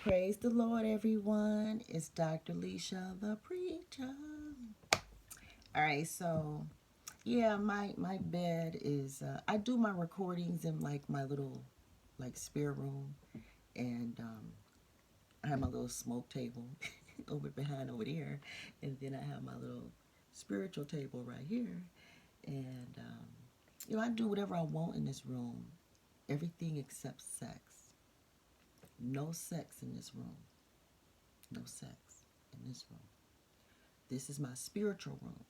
Praise the Lord, everyone. It's Dr. Lesia, the preacher. All right, so yeah, my bed is. I do my recordings in like my little like spare room, and I have my little smoke table over there, and then I have my little spiritual table right here, and I do whatever I want in this room, everything except sex. No sex in this room. No sex in this room. This is my spiritual room.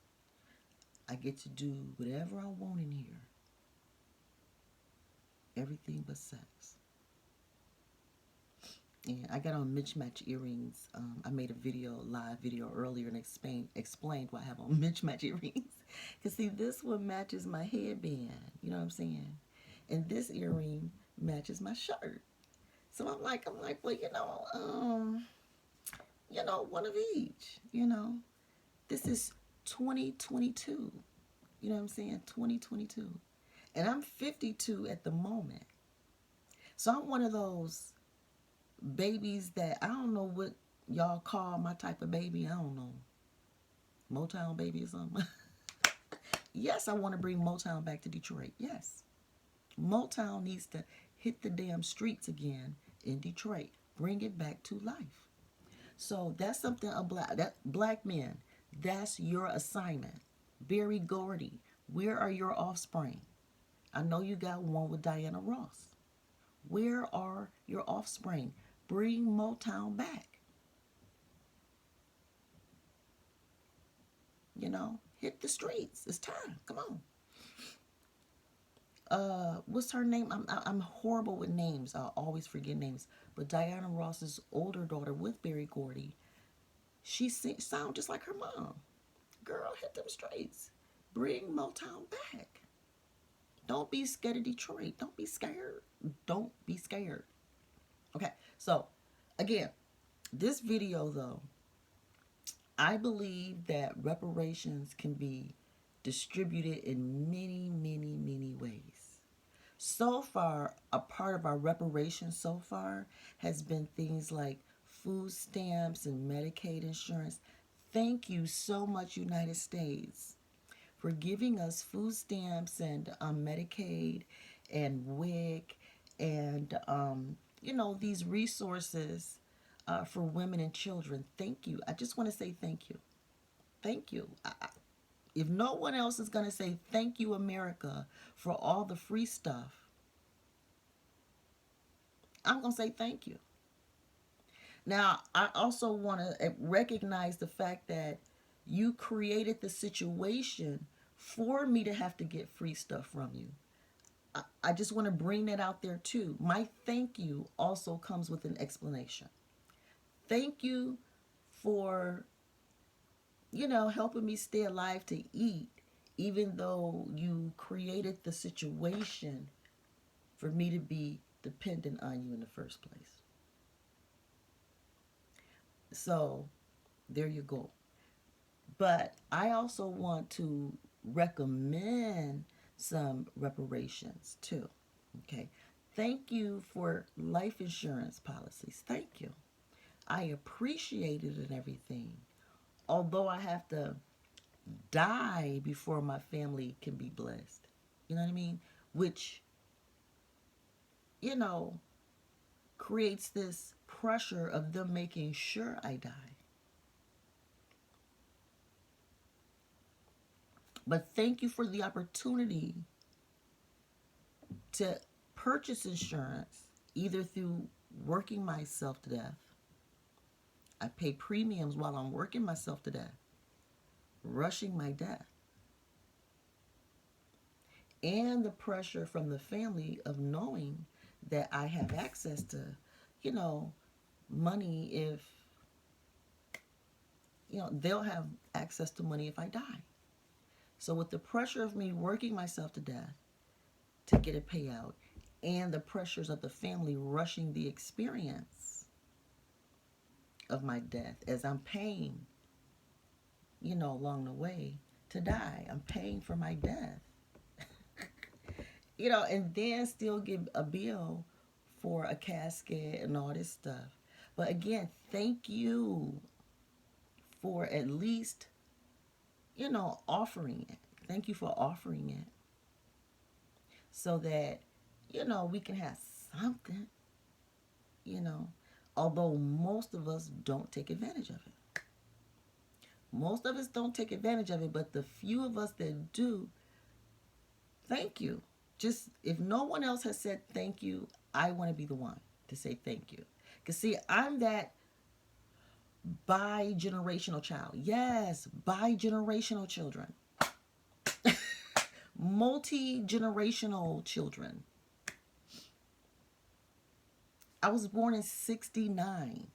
I get to do whatever I want in here. Everything but sex. And I got on mismatch earrings. I made a live video earlier, and explained why I have on mismatch earrings. Because see, this one matches my headband. You know what I'm saying? And this earring matches my shirt. So I'm like, well, one of each. This is 2022. You know what I'm saying? 2022. And I'm 52 at the moment. So I'm one of those babies that I don't know what y'all call my type of baby. I don't know. Motown baby or something. Yes, I want to bring Motown back to Detroit. Yes. Motown needs to hit the damn streets again in Detroit. Bring it back to life. So that's something black men, that's your assignment. Berry Gordy, where are your offspring? I know you got one with Diana Ross. Where are your offspring? Bring Motown back. Hit the streets. It's time. Come on. What's her name? I'm horrible with names. I always forget names. But Diana Ross's older daughter with Berry Gordy, she sound just like her mom. Girl, hit them streets. Bring Motown back. Don't be scared of Detroit. Don't be scared. Don't be scared. Okay, so again, this video though, I believe that reparations can be distributed in many, many, many ways. So far, a part of our reparations so far has been things like food stamps and Medicaid insurance. Thank you so much, United States, for giving us food stamps and Medicaid and WIC and, these resources for women and children. Thank you. I just want to say thank you. Thank you. If no one else is going to say thank you, America, for all the free stuff, I'm going to say thank you. Now, I also want to recognize the fact that you created the situation for me to have to get free stuff from you. I just want to bring that out there too. My thank you also comes with an explanation. Thank you for, helping me stay alive to eat, even though you created the situation for me to be dependent on you in the first place. So there you go. But I also want to recommend some reparations too. Okay. Thank you for life insurance policies. Thank you. I appreciate it and everything. Although I have to die before my family can be blessed. You know what I mean? Which, you know, creates this pressure of them making sure I die. But thank you for the opportunity to purchase insurance either through working myself to death. I pay premiums while I'm working myself to death, rushing my death. And the pressure from the family of knowing that I have access to, money if, they'll have access to money if I die. So with the pressure of me working myself to death to get a payout and the pressures of the family rushing the experience of my death as I'm paying, along the way to die, I'm paying for my death. And then still give a bill for a casket and all this stuff. But again, thank you for at least, offering it. Thank you for offering it so that, we can have something, you know, although most of us don't take advantage of it. Most of us don't take advantage of it, but the few of us that do, thank you. Just if no one else has said thank you, I want to be the one to say thank you. Because, see, I'm that bi-generational child. Yes, bi-generational children. Multi-generational children. I was born in 69.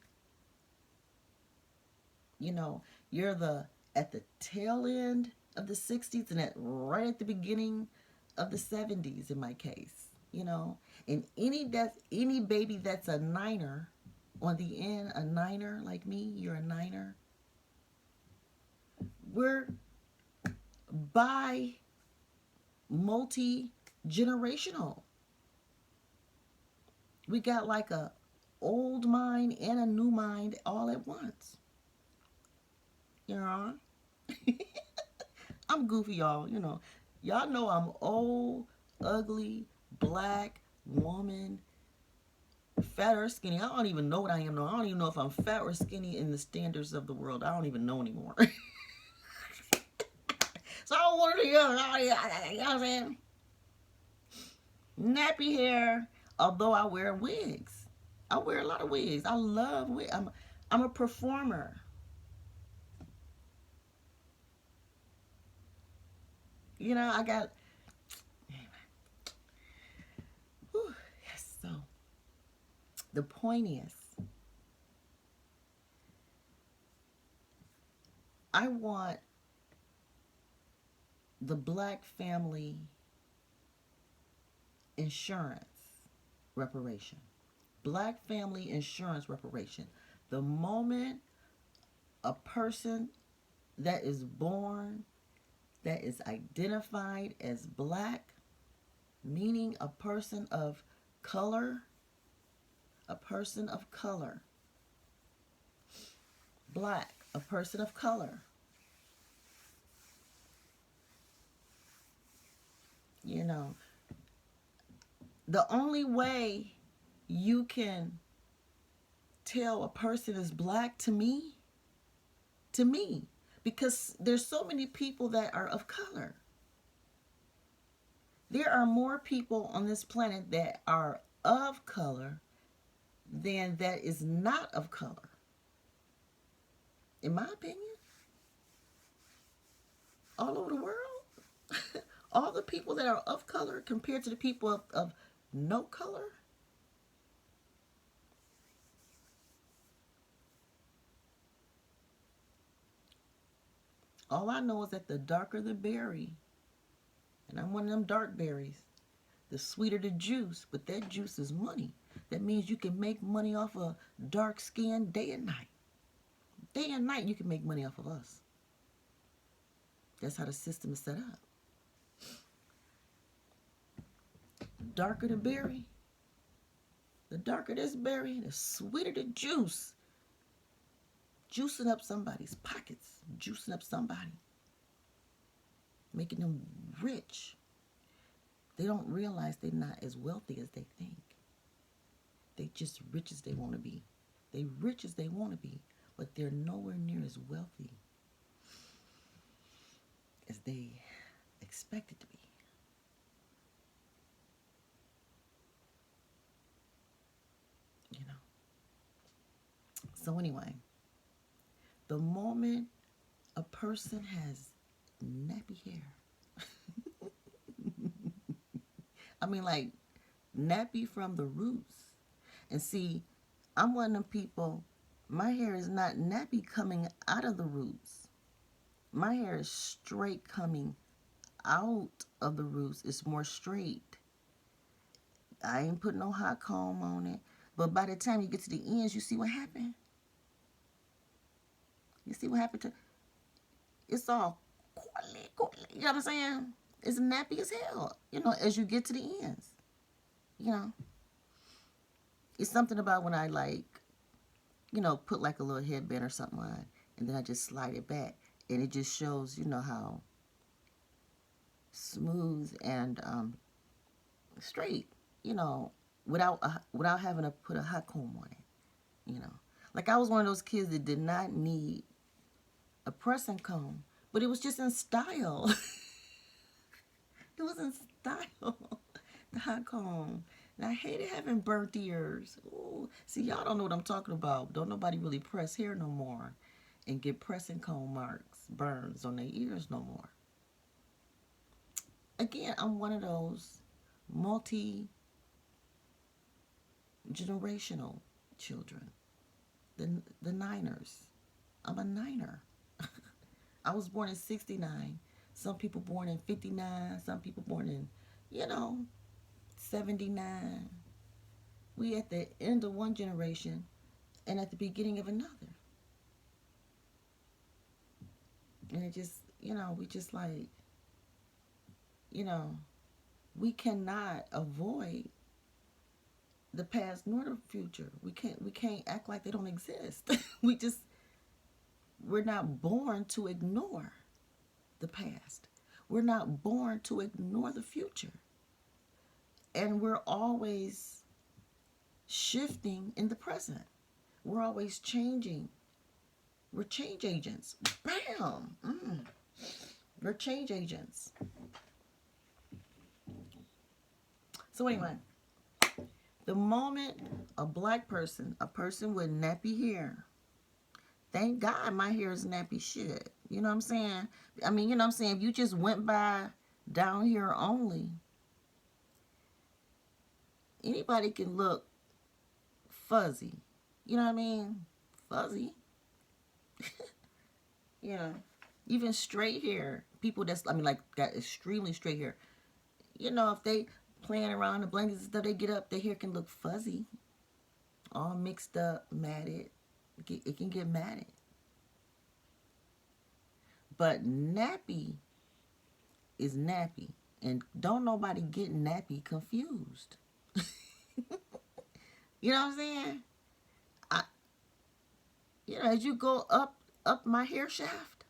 You're at the tail end of the 60s and right at the beginning of the 70s in my case. And any baby that's a niner on the end, a niner like me, you're a niner. We're by multi-generational. We got like a old mind and a new mind all at once. I'm goofy, y'all. Y'all know I'm old, ugly, black woman, fat or skinny. I don't even know what I am now. I don't even know if I'm fat or skinny in the standards of the world. I don't even know anymore. So I don't want to, you know what I'm saying? Nappy hair, although I wear wigs. I wear a lot of wigs. I love wigs. I'm a performer. I got... Whew, yes, so the point is, I want the black family insurance reparation. Black family insurance reparation. The moment a person that is born, that is identified as black, meaning a person of color, black, a person of color, the only way you can tell a person is black to me, because there's so many people that are of color. There are more people on this planet that are of color than that is not of color. In my opinion, all over the world, all the people that are of color compared to the people of no color. All I know is that the darker the berry, and I'm one of them dark berries, the sweeter the juice, but that juice is money. That means you can make money off of dark skin day and night. Day and night you can make money off of us. That's how the system is set up. Darker the berry, the darker this berry, the sweeter the juice. Juicing up somebody's pockets, juicing up somebody, making them rich. They don't realize they're not as wealthy as they think. They just rich as they want to be. They rich as they want to be, but they're nowhere near as wealthy as they expected to be. So anyway, the moment a person has nappy hair, I mean, like, nappy from the roots. And see, I'm one of them people, my hair is not nappy coming out of the roots. My hair is straight coming out of the roots. It's more straight. I ain't put no hot comb on it. But by the time you get to the ends, you see what happened? You see what happened to... It's all coily. You know what I'm saying? It's nappy as hell, as you get to the ends. It's something about when I, put like a little headband or something on, and then I just slide it back, and it just shows, how smooth and straight, without having to put a hot comb on it. Like I was one of those kids that did not need a pressing comb, but it was just in style. It was in style. The hot comb. And I hated having burnt ears. Ooh. See, y'all don't know what I'm talking about. Don't nobody really press hair no more and get pressing comb marks, burns on their ears no more. Again, I'm one of those multi-generational children. The Niners. I'm a Niner. I was born in 69. Some people born in 59. Some people born in, 79. We at the end of one generation and at the beginning of another. And it just, we just like, we cannot avoid the past nor the future. We can't act like they don't exist. We're not born to ignore the past. We're not born to ignore the future. And we're always shifting in the present. We're always changing. We're change agents. Bam! We're change agents. So anyway, the moment a black person, a person with nappy hair, thank God my hair is nappy shit. You know what I'm saying? I mean, if you just went by down here only, anybody can look fuzzy. You know what I mean? Fuzzy. Even straight hair. People got extremely straight hair. If they playing around the blankets and stuff, they get up, their hair can look fuzzy. All mixed up, matted. It can get matted. But nappy is nappy. And don't nobody get nappy confused. You know what I'm saying? As you go up my hair shaft,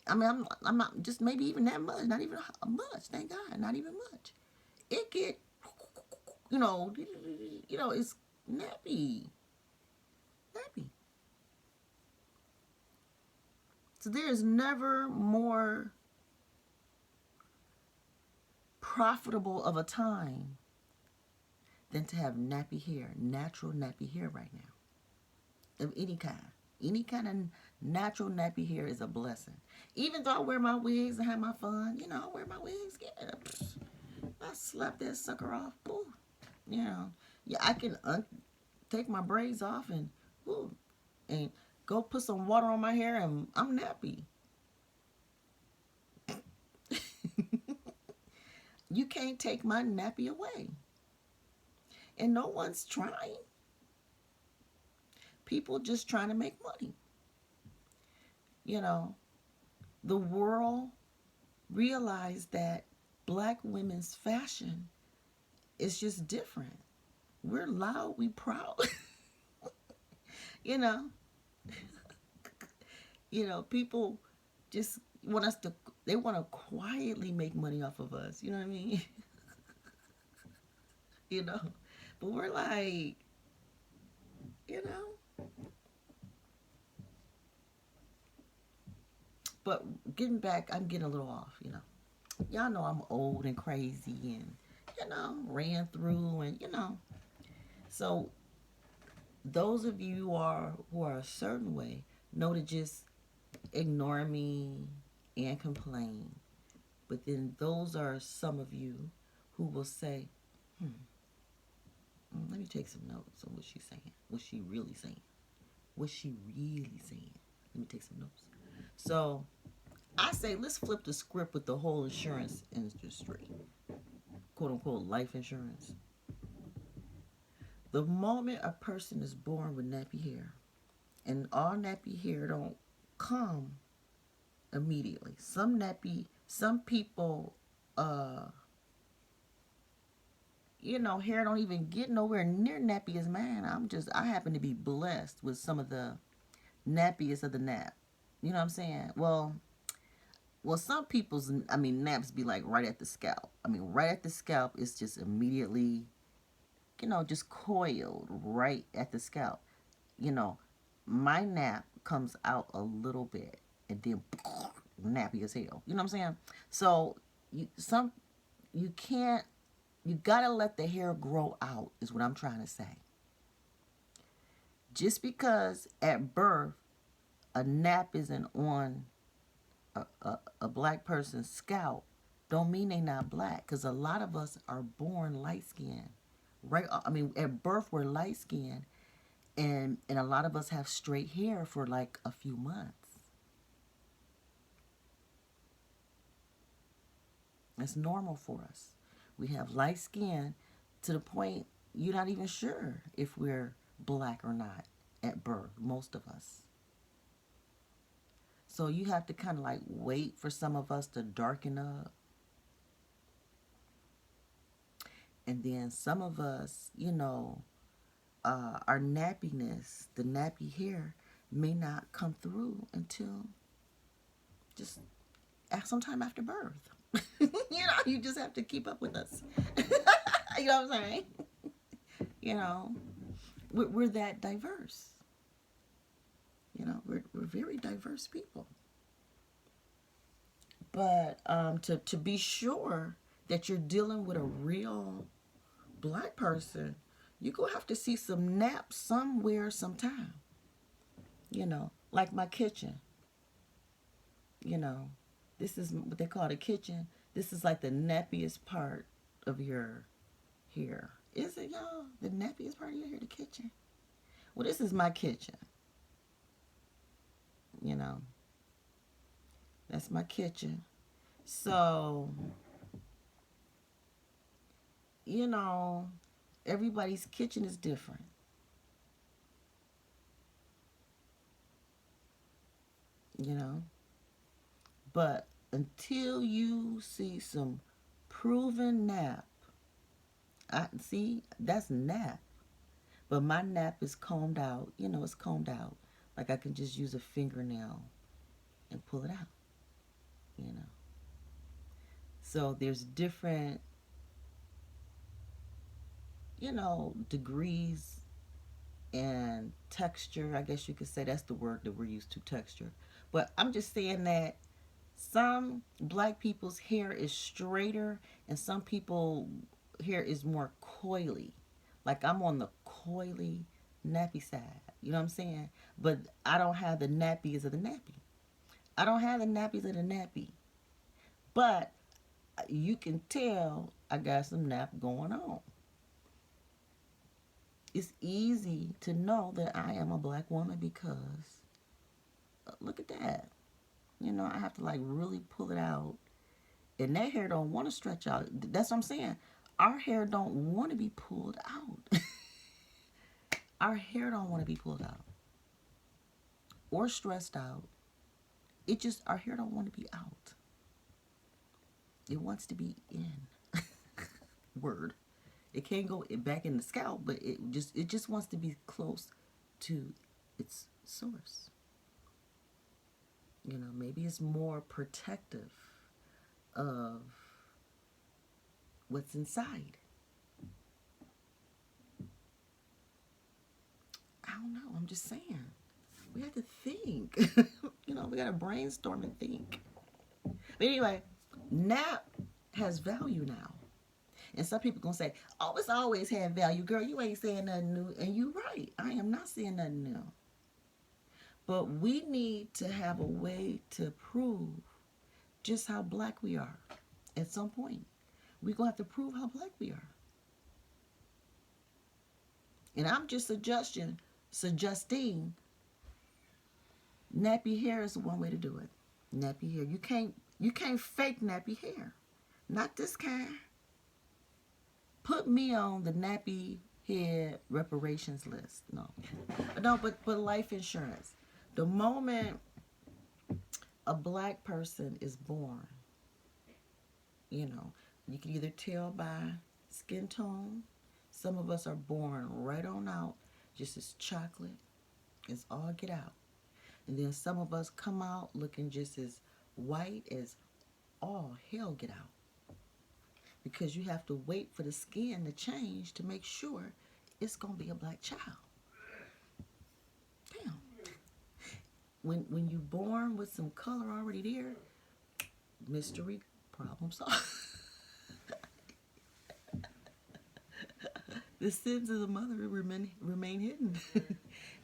I'm not just maybe even that much, not even much, thank God, not even much. It get, it's nappy. So there is never more profitable of a time than to have nappy hair, natural nappy hair right now. Of any kind. Any kind of natural nappy hair is a blessing. Even though I wear my wigs and have my fun, I wear my wigs. Yeah, I slap that sucker off. Ooh, yeah, I can take my braids off and go put some water on my hair and I'm nappy. You can't take my nappy away. And no one's trying. People just trying to make money. The world realized that black women's fashion is just different. We're loud, we proud. People just want us to, they want to quietly make money off of us. You know what I mean? But we're like, But getting back, I'm getting a little off, Y'all know I'm old and crazy and, ran through and, So those of you who are a certain way know to just ignore me and complain. But then those are some of you who will say, let me take some notes on what she's saying. What's she really saying? What's she really saying? Let me take some notes. So I say, let's flip the script with the whole insurance industry. Quote unquote life insurance. The moment a person is born with nappy hair, and all nappy hair don't come immediately. Some people hair don't even get nowhere near nappy as mine. I happen to be blessed with some of the nappiest of the nap. You know what I'm saying? Well, some people's, naps be like right at the scalp. Right at the scalp is just immediately, just coiled right at the scalp. You know, my nap comes out a little bit and then nappy as hell. You know what I'm saying? So you can't, you gotta let the hair grow out is what I'm trying to say. Just because at birth a nap isn't on a black person's scalp don't mean they not black, because a lot of us are born light skinned, right? At birth we're light skinned, and a lot of us have straight hair for like a few months. It's normal for us. We have light skin to the point you're not even sure if we're black or not at birth, most of us. So you have to kind of like wait for some of us to darken up. And then some of us, our nappiness, the nappy hair, may not come through until just sometime after birth. You just have to keep up with us. You know what I'm saying? You know, we're that diverse. We're very diverse people. But to be sure that you're dealing with a real black person, you're going to have to see some naps somewhere, sometime. Like my kitchen. This is what they call the kitchen. This is like the nappiest part of your hair. Is it, y'all? The nappiest part of your hair, the kitchen? Well, this is my kitchen. That's my kitchen. So, everybody's kitchen is different. But until you see some proven nap, that's nap. But my nap is combed out. It's combed out. Like I can just use a fingernail and pull it out. So there's different, degrees and texture. I guess you could say that's the word that we're used to, texture. But I'm just saying that some black people's hair is straighter and some people hair is more coily. Like I'm on the coily nappy side. You know what I'm saying? But I don't have the nappies of the nappy. I don't have the nappies of the nappy. But you can tell I got some nap going on. It's easy to know that I am a black woman because look at that. I have to like really pull it out. And that hair don't want to stretch out. That's what I'm saying. Our hair don't want to be pulled out. Our hair don't want to be pulled out. Or stressed out. Our hair don't want to be out. It wants to be in. Word. It can't go back in the scalp, but it just wants to be close to its source. Maybe it's more protective of what's inside. I don't know. I'm just saying. We have to think. We got to brainstorm and think. But anyway, nap has value now. And some people going to say, oh, it's always had value. Girl, you ain't saying nothing new. And you're right. I am not saying nothing new. But we need to have a way to prove just how black we are at some point. We're going to have to prove how black we are. And I'm just suggesting nappy hair is one way to do it. Nappy hair. You can't fake nappy hair. Not this kind. Put me on the nappy hair reparations list. No, but life insurance. The moment a black person is born, you can either tell by skin tone. Some of us are born right on out, just as chocolate as all get out. And then some of us come out looking just as white as all hell get out. Because you have to wait for the skin to change to make sure it's going to be a black child. Damn. When you born with some color already there, mystery, problem solved. The sins of the mother remain hidden.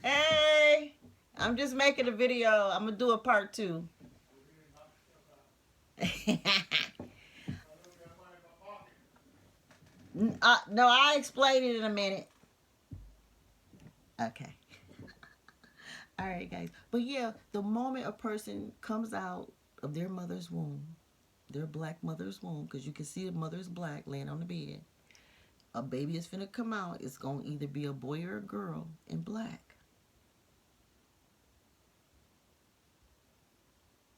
Hey, I'm just making a video. I'm going to do a part 2. No, I'll explain it in a minute. Okay. All right, guys. But yeah, the moment a person comes out of their mother's womb, their black mother's womb, because you can see the mother's black laying on the bed, a baby is finna come out. It's going to either be a boy or a girl in black.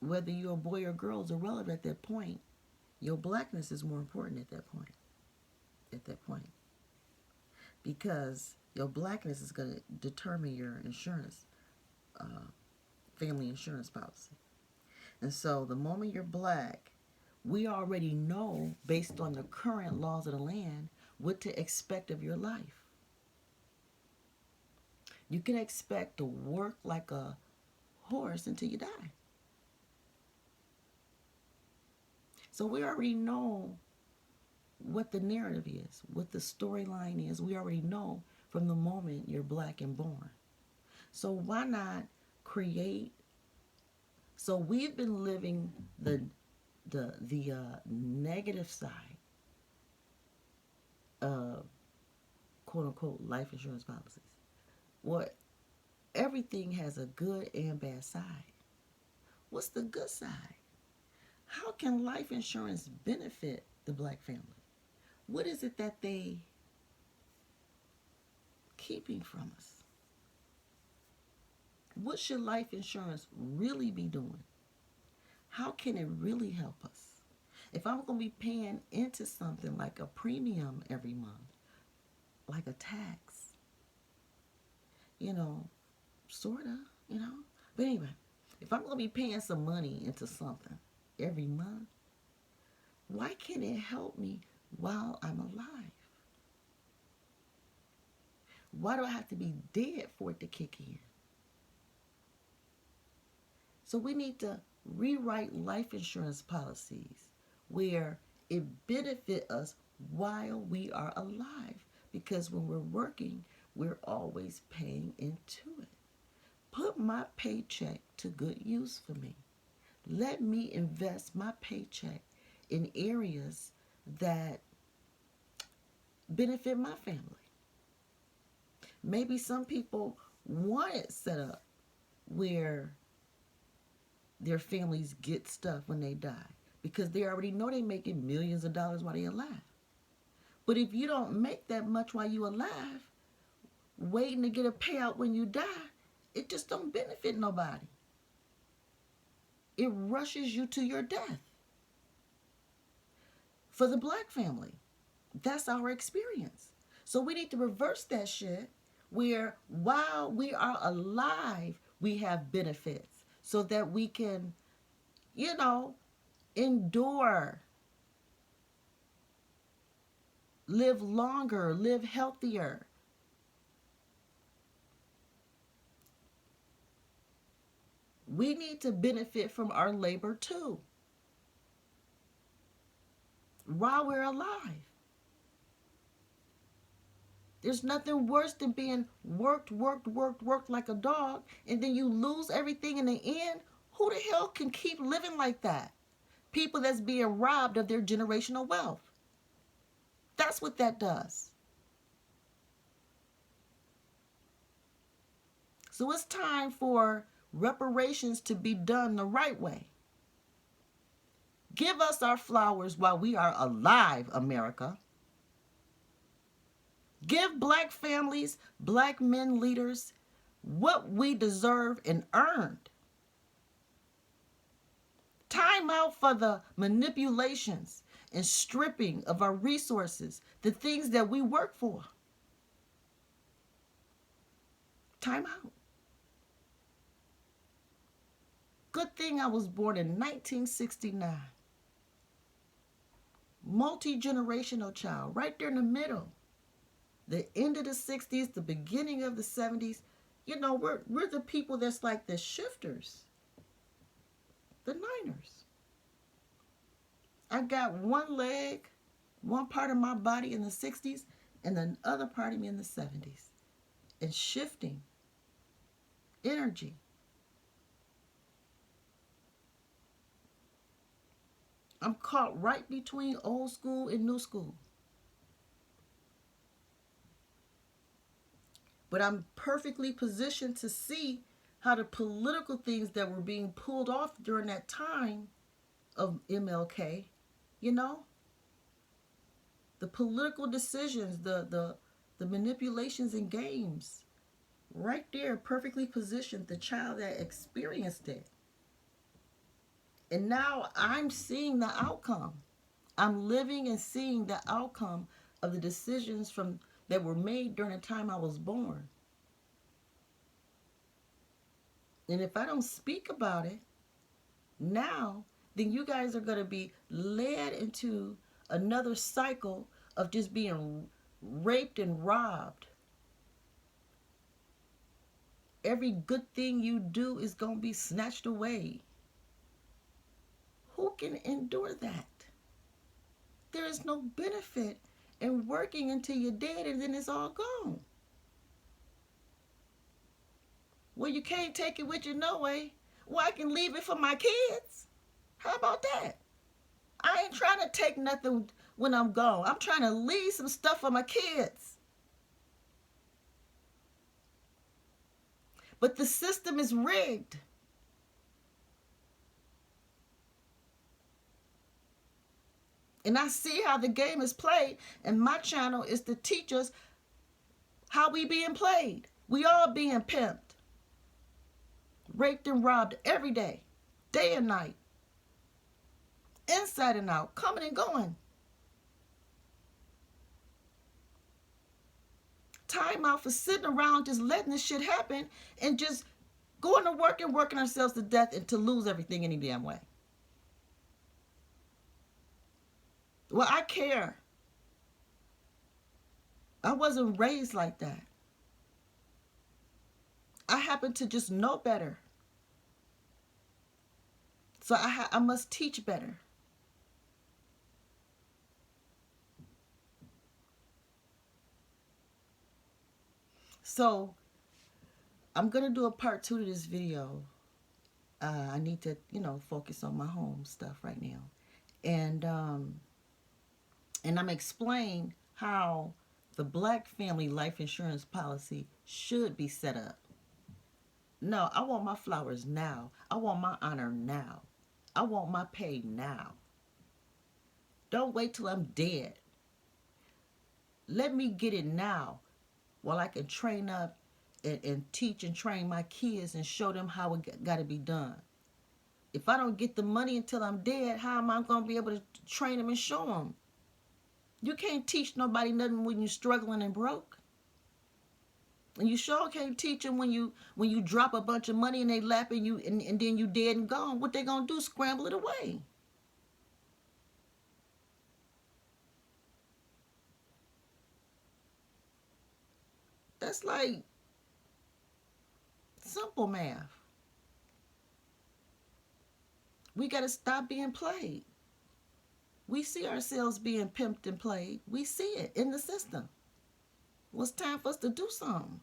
Whether you're a boy or girl is irrelevant at that point. Your blackness is more important at that point. Because your blackness is going to determine your insurance, family insurance policy. And so the moment you're black, we already know, based on the current laws of the land, what to expect of your life. You can expect to work like a horse until you die. So we already know what the narrative is, what the storyline is. We already know from the moment you're black and born. So why not create? So we've been living the negative side of quote unquote life insurance policies. Well, everything has a good and bad side. What's the good side? How can life insurance benefit the black family? What is it that they keeping from us? What should life insurance really be doing? How can it really help us? If I'm going to be paying into something like a premium every month, like a tax, sort of, But anyway, if I'm going to be paying some money into something every month, why can't it help me while I'm alive? Why do I have to be dead for it to kick in? So we need to rewrite life insurance policies where it benefits us while we are alive. Because when we're working, we're always paying into it. Put my paycheck to good use for me. Let me invest my paycheck in areas that benefit my family. Maybe some people want it set up where their families get stuff when they die because they already know they're making millions of dollars while they're alive. But if you don't make that much while you're alive, waiting to get a payout when you die, it just don't benefit nobody. It rushes you to your death. For the black family, that's our experience. So we need to reverse that shit where while we are alive, we have benefits so that we can, endure, live longer, live healthier. We need to benefit from our labor too, while we're alive. There's nothing worse than being worked like a dog, and then you lose everything in the end. Who the hell can keep living like that? People that's being robbed of their generational wealth. That's what that does. So it's time for reparations to be done the right way. Give us our flowers while we are alive, America. Give black families, black men leaders, what we deserve and earned. Time out for the manipulations and stripping of our resources, the things that we work for. Time out. Good thing I was born in 1969. Multi-generational child, right there in the middle. The end of the 60s, the beginning of the 70s. You know, we're the people that's like the shifters, the Niners. I got one leg, one part of my body in the 60s, and the other part of me in the 70s. And shifting energy. I'm caught right between old school and new school. But I'm perfectly positioned to see how the political things that were being pulled off during that time of MLK, you know, the political decisions, the manipulations and games, right there, perfectly positioned, the child that experienced it. And now I'm seeing the outcome. I'm living and seeing the outcome of the decisions that were made during the time I was born. And if I don't speak about it now, then you guys are going to be led into another cycle of just being raped and robbed. Every good thing you do is going to be snatched away. Who can endure that? There is no benefit in working until you're dead and then it's all gone. Well, you can't take it with you no way. Well, I can leave it for my kids. How about that? I ain't trying to take nothing when I'm gone. I'm trying to leave some stuff for my kids. But the system is rigged. And I see how the game is played, and my channel is to teach us how we being played. We all being pimped, raped and robbed every day and night, inside and out, coming and going. Time out for sitting around just letting this shit happen and just going to work and working ourselves to death and to lose everything any damn way. Well, I care. I wasn't raised like that. I happen to just know better. So I must teach better. So I'm going to do a part 2 to this video. I need to, focus on my home stuff right now. And I'm explaining how the black family life insurance policy should be set up. No, I want my flowers now. I want my honor now. I want my pay now. Don't wait till I'm dead. Let me get it now while I can train up and teach and train my kids and show them how it got to be done. If I don't get the money until I'm dead, how am I going to be able to train them and show them? You can't teach nobody nothing when you're struggling and broke. And you sure can't teach them when you drop a bunch of money in their lap and then you dead and gone. What they gonna do? Scramble it away. That's like simple math. We gotta stop being played. We see ourselves being pimped and played. We see it in the system. Well, it's time for us to do something.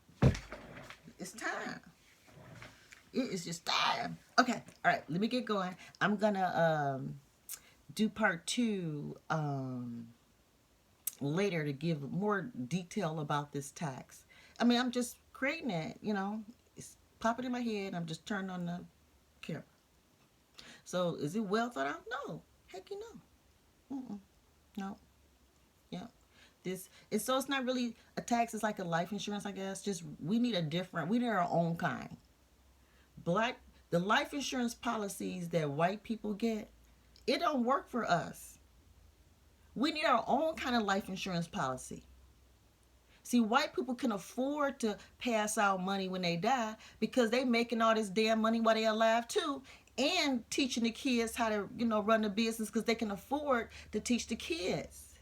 It's time. It is just time. Okay, all right, let me get going. I'm gonna do part 2 later to give more detail about this tax. I mean, I'm just creating it, it's popping in my head. I'm just turning on the camera. So is it well thought out? No. Heck, no. Yeah. So it's not really a tax. It's like a life insurance, I guess. Just we need our own kind. The life insurance policies that white people get, it don't work for us. We need our own kind of life insurance policy. See, white people can afford to pass out money when they die because they making all this damn money while they're alive too, and teaching the kids how to, run the business because they can afford to teach the kids.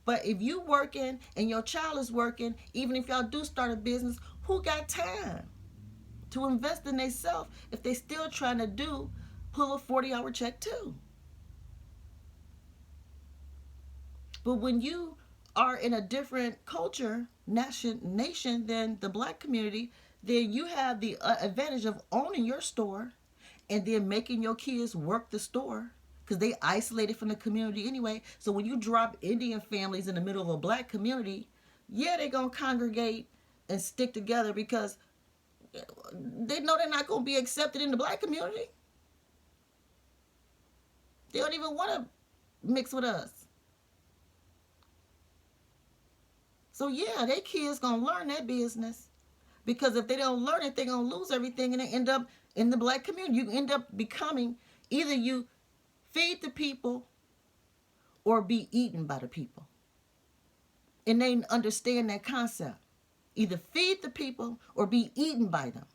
But if you working and your child is working, even if y'all do start a business, who got time to invest in themselves if they still trying to pull a 40-hour check too? But when you are in a different culture, nation than the black community, then you have the advantage of owning your store and then making your kids work the store because they isolated from the community anyway. So when you drop Indian families in the middle of a black community, yeah, they're going to congregate and stick together because they know they're not going to be accepted in the black community. They don't even want to mix with us. So yeah, they kids gonna learn that business, because if they don't learn it, they're gonna lose everything and they end up in the black community. You end up becoming, either you feed the people or be eaten by the people. And they understand that concept. Either feed the people or be eaten by them.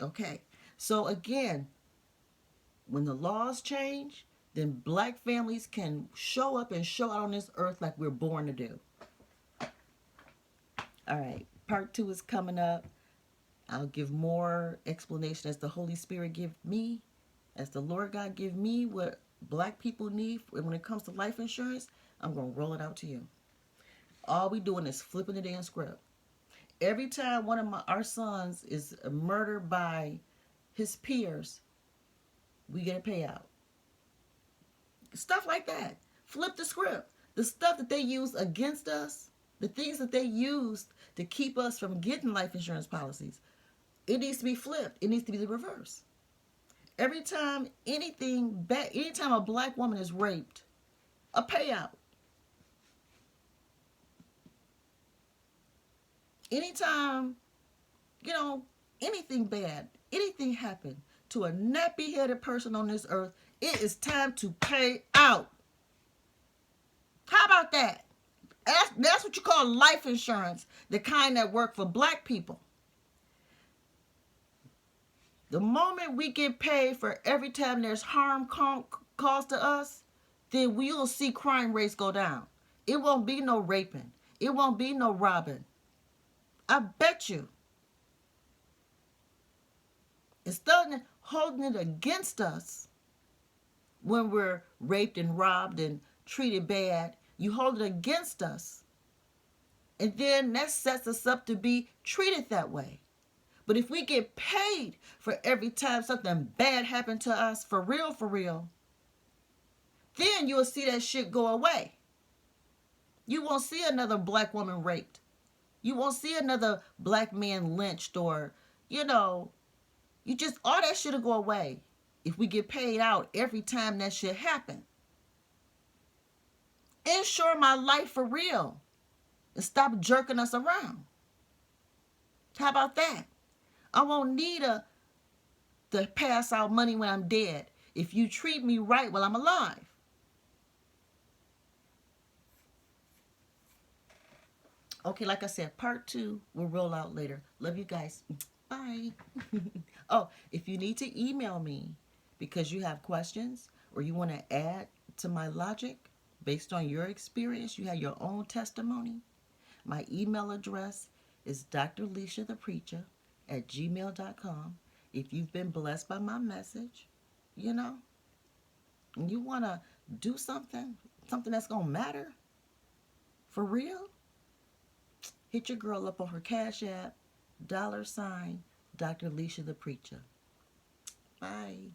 Okay, so again, when the laws change, then black families can show up and show out on this earth like we're born to do. All right, part 2 is coming up. I'll give more explanation as the Holy Spirit give me, as the Lord God give me what black people need when it comes to life insurance. I'm going to roll it out to you. All we doing is flipping the damn script. Every time one of our sons is murdered by his peers, we get a payout. Stuff like that. Flip the script. The stuff that they use against us, the things that they used to keep us from getting life insurance policies, it needs to be flipped. It needs to be the reverse. Every time anytime a black woman is raped, a payout. Anytime, anything bad, anything happened to a nappy-headed person on this earth, it is time to pay out. How about that? That's what you call life insurance, the kind that work for black people. The moment we get paid for every time there's harm caused to us, then we'll see crime rates go down. It won't be no raping. It won't be no robbing. I bet you. Instead of holding it against us when we're raped and robbed and treated bad, you hold it against us. And then that sets us up to be treated that way. But if we get paid for every time something bad happened to us, for real, then you'll see that shit go away. You won't see another black woman raped. You won't see another black man lynched, or, all that shit will go away if we get paid out every time that shit happen. Insure my life for real and stop jerking us around. How about that? I won't need to pass out money when I'm dead if you treat me right while I'm alive. Okay, like I said, part 2 will roll out later. Love you guys. Bye. Oh, if you need to email me because you have questions or you want to add to my logic based on your experience, you have your own testimony, my email address is DrLesiaThePreacha@gmail.com. If you've been blessed by my message, and you want to do something that's going to matter for real, hit your girl up on her Cash App, $DrLesiaThePreacha. Bye.